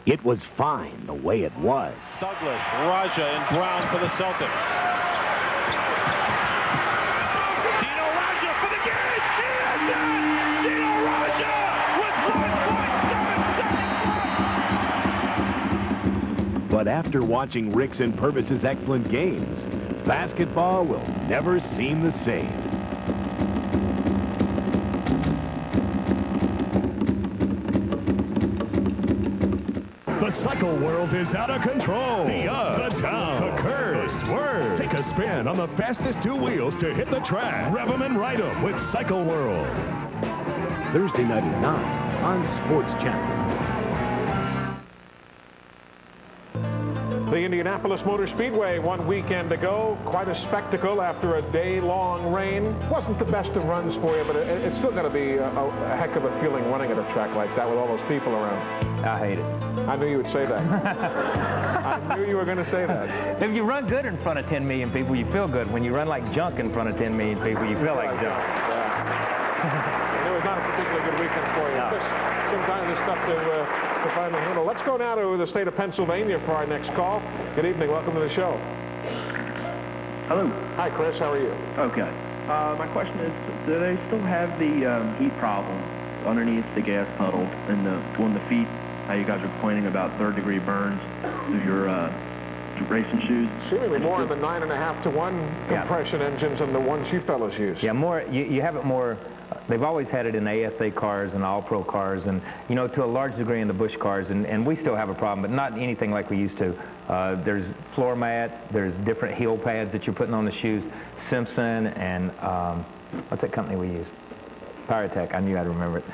It was fine the way it was. Douglas, Raja, and Brown for the Celtics. Dino Raja for the game! He has done! Dino Raja with 1.7 seconds! But after watching Ricks and Purvis's excellent games, basketball will never seem the same. The cycle world is out of control. The up, the down, the curve, the swerve. Take a spin on the fastest two wheels to hit the track. Rev 'em and ride 'em with Cycle World. Thursday night at 9 on Sports Channel. The Indianapolis Motor Speedway, 1 weekend ago. Quite a spectacle after a day-long rain. Wasn't the best of runs for you, but it's still going to be a heck of a feeling running at a track like that with all those people around. I hate it. I knew you would say that. I knew you were going to say that. If you run good in front of 10 million people, you feel good. When you run like junk in front of 10 million people, you feel like junk. Yeah. It was not a particularly good weekend for you. No. Sometimes it's tough to finally handle. Let's go now to the state of Pennsylvania for our next call. Good evening. Welcome to the show. Hello. Hi, Chris. How are you? Okay. My question is, do they still have the heat problem underneath the gas puddle and on the feet? How you guys are complaining about third-degree burns through your racing shoes? Seemingly more in the 9.5 to 1 compression engines than the ones you fellows use. Yeah, more. You have it more. They've always had it in ASA cars and all-pro cars, and you know, to a large degree in the Busch cars, and we still have a problem, but not anything like we used to. There's floor mats, there's different heel pads that you're putting on the shoes. Simpson and what's that company we use? Pyrotech. I knew I'd remember it.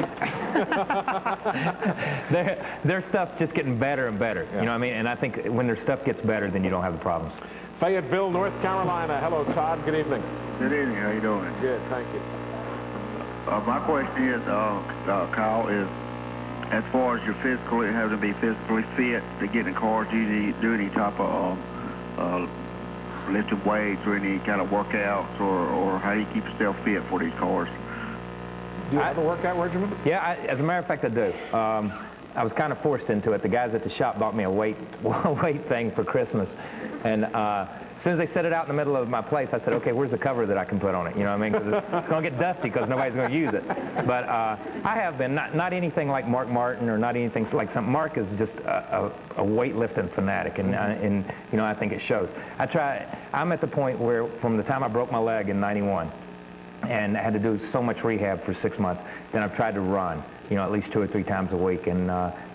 their stuff's just getting better and better. Yeah. You know what I mean? And I think when their stuff gets better, then you don't have the problems. Fayetteville, North Carolina. Hello, Todd. Good evening. Good evening. How you doing? Good. Thank you. My question is, Kyle, is as far as your physical, having to be physically fit to get in cars, do you do any type of lifting weights or any kind of workouts, or how do you keep yourself fit for these cars? Do you have a workout regimen? Yeah, as a matter of fact, I do. I was kind of forced into it. The guys at the shop bought me a weight thing for Christmas, and as soon as they set it out in the middle of my place, I said, okay, where's the cover that I can put on it? You know what I mean? Because it's going to get dusty because nobody's going to use it. But I have been, not anything like Mark Martin or not anything like something. Mark is just a weightlifting fanatic, and you know, I think it shows. I'm at the point where from the time I broke my leg in '91, and I had to do so much rehab for 6 months, then I've tried to run, you know, at least 2 or 3 times a week. And,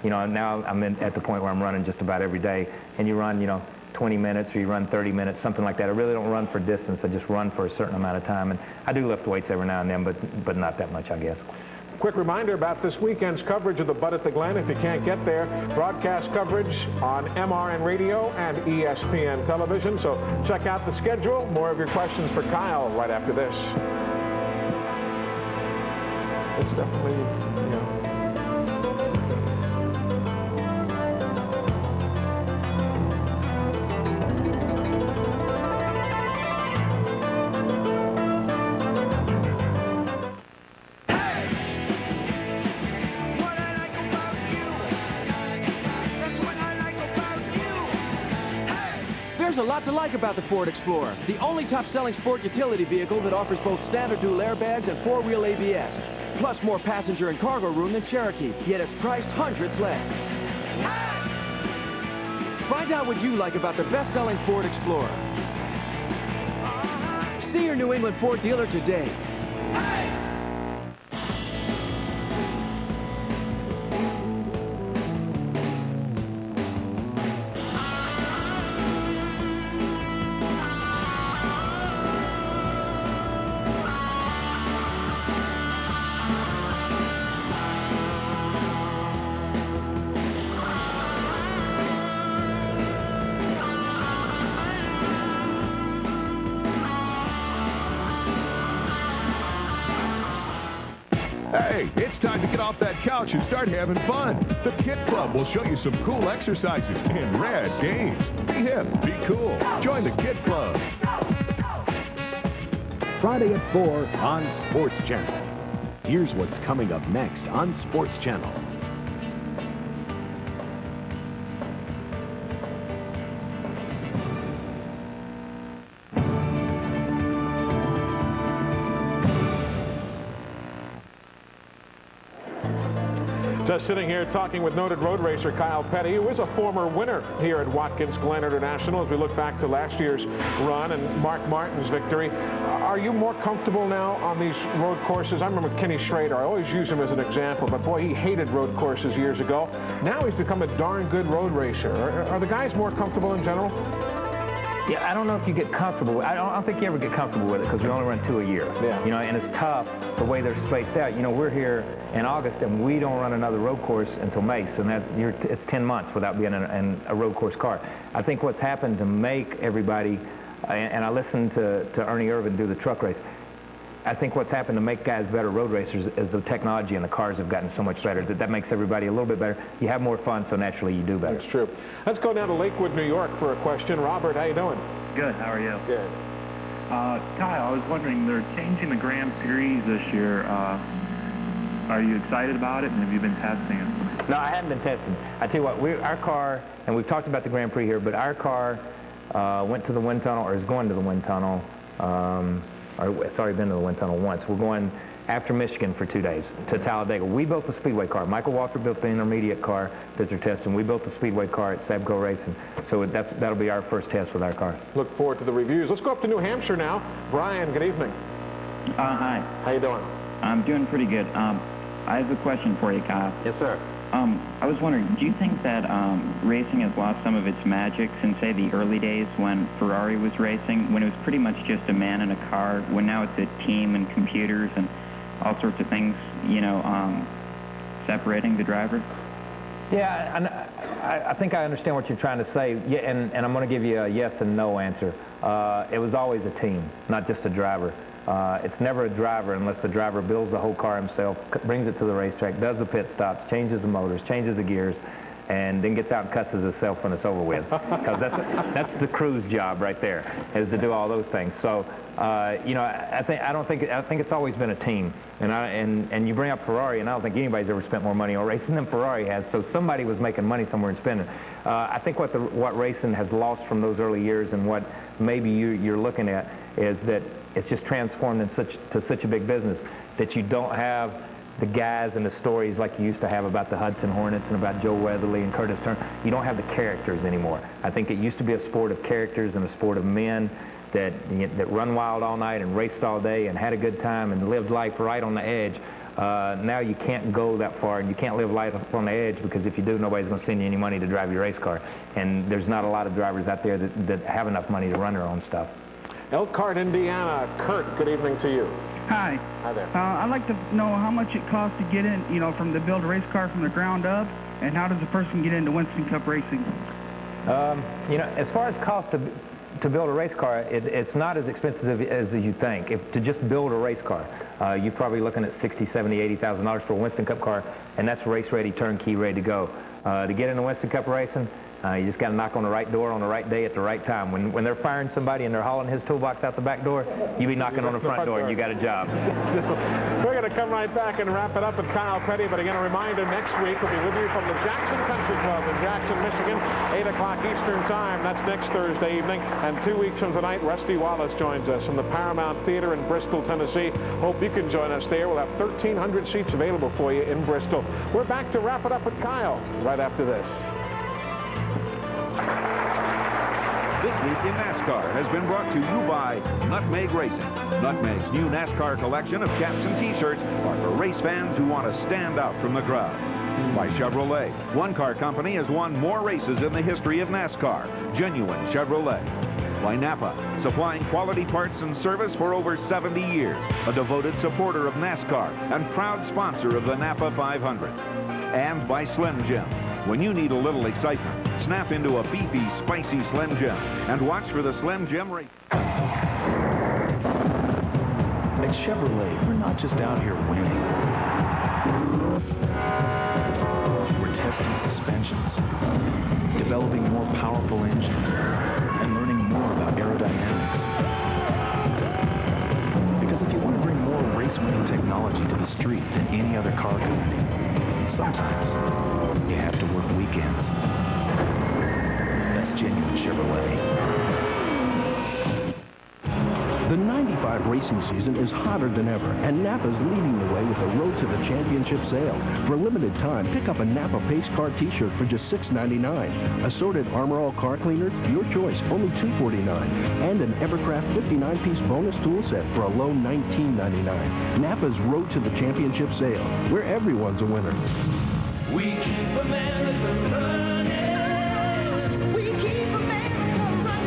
you know, now I'm at the point where I'm running just about every day. And you run, you know, 20 minutes or you run 30 minutes, something like that. I really don't run for distance. I just run for a certain amount of time. And I do lift weights every now and then, but not that much, I guess. Quick reminder about this weekend's coverage of the Bud at the Glen. If you can't get there, broadcast coverage on MRN Radio and ESPN Television. So check out the schedule. More of your questions for Kyle right after this. It's definitely, you know. There's a lot to like about the Ford Explorer, the only top-selling sport utility vehicle that offers both standard dual airbags and 4-wheel ABS. Plus more passenger and cargo room than Cherokee, yet it's priced hundreds less. Find out what you like about the best-selling Ford Explorer. See your New England Ford dealer today. Hey, it's time to get off that couch and start having fun. The Kid Club will show you some cool exercises and rad games. Be hip, be cool. Join the Kid Club. Friday at 4 on Sports Channel. Here's what's coming up next on Sports Channel. Just sitting here talking with noted road racer Kyle Petty, who is a former winner here at Watkins Glen International as we look back to last year's run and Mark Martin's victory. Are you more comfortable now on these road courses? I remember Kenny Schrader. I always use him as an example, but boy, he hated road courses years ago. Now he's become a darn good road racer. Are the guys more comfortable in general? Yeah, I don't know if you get comfortable. I don't think you ever get comfortable with it because we only run 2 a year. Yeah. You know, and it's tough the way they're spaced out. You know, we're here in August and we don't run another road course until May, so it's 10 months without being in a road course car. I think what's happened to make everybody, and I listened to Ernie Irvin do the truck race, I think what's happened to make guys better road racers is the technology and the cars have gotten so much better that makes everybody a little bit better. You have more fun, so naturally you do better. That's true. Let's go down to Lakewood, New York for a question. Robert, how you doing? Good. How are you? Good. Kyle, I was wondering, they're changing the Grand Series this year. Are you excited about it, and have you been testing it? No, I haven't been testing. I tell you what, our car, and we've talked about the Grand Prix here, but our car went to the wind tunnel, or is going to the wind tunnel. It's already been to the wind tunnel once. We're going after Michigan for 2 days to Talladega. We built the Speedway car. Michael Waltrip built the intermediate car that they're testing. We built the Speedway car at Sabco Racing. So that'll be our first test with our car. Look forward to the reviews. Let's go up to New Hampshire now. Brian, good evening. Hi. How you doing? I'm doing pretty good. I have a question for you, Kyle. Yes, sir. I was wondering, do you think that racing has lost some of its magic since, say, the early days when Ferrari was racing, when it was pretty much just a man in a car, when now it's a team and computers and all sorts of things, you know, separating the driver? Yeah, I think I understand what you're trying to say. Yeah, and I'm going to give you a yes and no answer. It was always a team, not just a driver. It's never a driver unless the driver builds the whole car himself, brings it to the racetrack, does the pit stops, changes the motors, changes the gears, and then gets out and cusses himself when it's over with. Because that's the crew's job right there, is to do all those things. So, you know, I think it's always been a team. And you bring up Ferrari, and I don't think anybody's ever spent more money on racing than Ferrari has. So somebody was making money somewhere and spending. I think what racing has lost from those early years, and what maybe you're looking at, is that it's just transformed to such a big business that you don't have the guys and the stories like you used to have about the Hudson Hornets and about Joe Weatherly and Curtis Turner. You don't have the characters anymore. I think it used to be a sport of characters and a sport of men that run wild all night and raced all day and had a good time and lived life right on the edge. Now you can't go that far, and you can't live life on the edge, because if you do, nobody's going to spend you any money to drive your race car. And there's not a lot of drivers out there that have enough money to run their own stuff. Elkhart, Indiana. Kurt, good evening to you. Hi. Hi there. I'd like to know how much it costs to get in, you know, to build a race car from the ground up, and how does a person get into Winston Cup racing? You know, as far as cost to build a race car, it's not as expensive as you think. To just build a race car, you're probably looking at $60,000, $70,000, $80,000 for a Winston Cup car, and that's race ready, turnkey, ready to go. To get into Winston Cup racing, you just got to knock on the right door on the right day at the right time. When they're firing somebody and they're hauling his toolbox out the back door, you be knocking on the front door and you got a job. We're going to come right back and wrap it up with Kyle Petty, but again, a reminder, next week we'll be with you from the Jackson Country Club in Jackson, Michigan, 8 o'clock Eastern Time. That's next Thursday evening. And 2 weeks from tonight, Rusty Wallace joins us from the Paramount Theater in Bristol, Tennessee. Hope you can join us there. We'll have 1,300 seats available for you in Bristol. We're back to wrap it up with Kyle right after this. This Week in NASCAR has been brought to you by Nutmeg Racing. Nutmeg's new NASCAR collection of caps and T-shirts are for race fans who want to stand out from the crowd. By Chevrolet. One car company has won more races in the history of NASCAR. Genuine Chevrolet. By Napa, supplying quality parts and service for over 70 years. A devoted supporter of NASCAR and proud sponsor of the Napa 500. And by Slim Jim. When you need a little excitement, snap into a beefy, spicy Slim Jim and watch for the Slim Jim race. At Chevrolet, we're not just out here winning. We're testing suspensions, developing more powerful engines, and learning more about aerodynamics. Because if you want to bring more race-winning technology to the street than any other car company, sometimes you have to work weekends. That's genuine Chevrolet. The 95 2025 racing season is hotter than ever, and Napa's leading the way with the Road to the Championship sale. For a limited time, pick up a Napa Pace Car t-shirt for just $6.99. Assorted Armor All car cleaners, your choice, only $2.49. And an Evercraft 59-piece bonus tool set for a low $19.99. Napa's Road to the Championship sale, where everyone's a winner. We keep America running. We keep America running.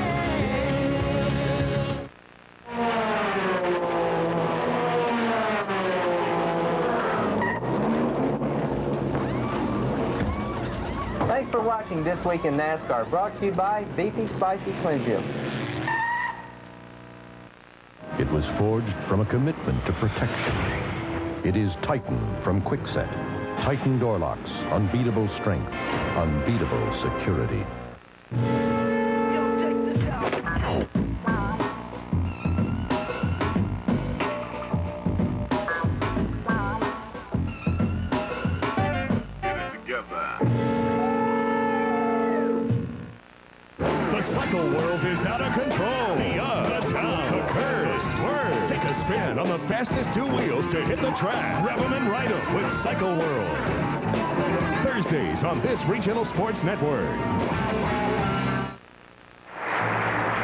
Thanks for watching This Week in NASCAR, brought to you by Beefy Spicy Slim Jim. It was forged from a commitment to protection. It is Titan from Kwikset. Titan door locks, unbeatable strength, unbeatable security. The cycle world is out of control. The up, the down, the curve, the swerve. Take a spin on the fastest two wheels to hit the track. Rev 'em and ride 'em with Cycle World. Thursdays on this regional sports network.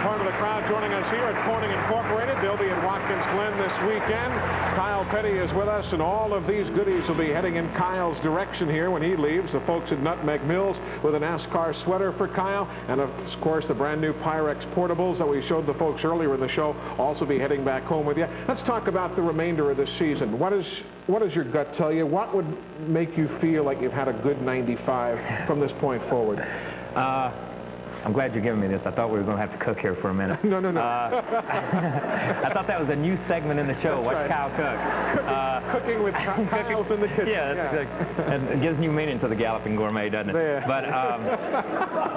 Part of the crowd joining us here at Corning Incorporated. They'll be in Watkins Glen this weekend. Kyle Petty is with us, and all of these goodies will be heading in Kyle's direction here when he leaves. The folks at Nutmeg Mills with a NASCAR sweater for Kyle, and of course the brand new Pyrex portables that we showed the folks earlier in the show also be heading back home with you. Let's talk about the remainder of the season. What does your gut tell you? What would make you feel like you've had a good 95 from this point forward? I'm glad you're giving me this. I thought we were going to have to cook here for a minute. No. I thought that was a new segment in the show. That's Watch right. Kyle cook. Cooking with Kyle's in the kitchen. Yeah, that's exactly. And it gives new meaning to the Galloping Gourmet, doesn't it? Yeah. But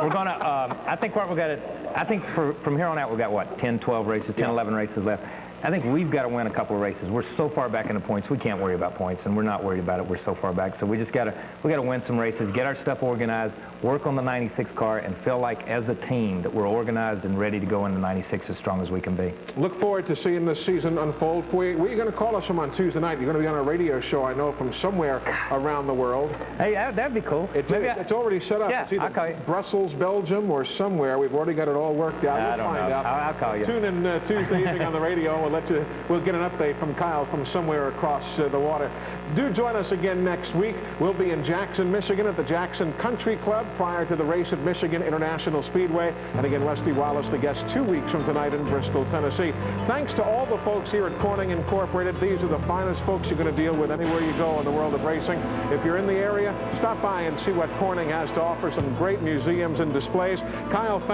we're going to, I think what we've got to, I think from here on out we've got, what, 10, 12 races, 10, 11 races left. I think we've got to win a couple of races. We're so far back in the points, we can't worry about points, and we're not worried about it. We're so far back. So we got to win some races, get our stuff organized, work on the 96 car, and feel like as a team that we're organized and ready to go into 96 as strong as we can be. Look forward to seeing this season unfold for you. Where are you going to call us from on Tuesday night? You're going to be on a radio show, I know, from somewhere around the world. Hey, that'd be cool. It's already set up. Yeah, it's either I'll call you. Brussels, Belgium, or somewhere. We've already got it all worked out. I don't know. I'll call you. Tune in Tuesday evening on the radio. We'll get an update from Kyle from somewhere across the water. Do join us again next week. We'll be in Jackson, Michigan at the Jackson Country Club prior to the race at Michigan International Speedway. And again, Leslie Wallace, the guest 2 weeks from tonight in Bristol, Tennessee. Thanks to all the folks here at Corning Incorporated. These are the finest folks you're going to deal with anywhere you go in the world of racing. If you're in the area, stop by and see what Corning has to offer. Some great museums and displays. Kyle, thanks.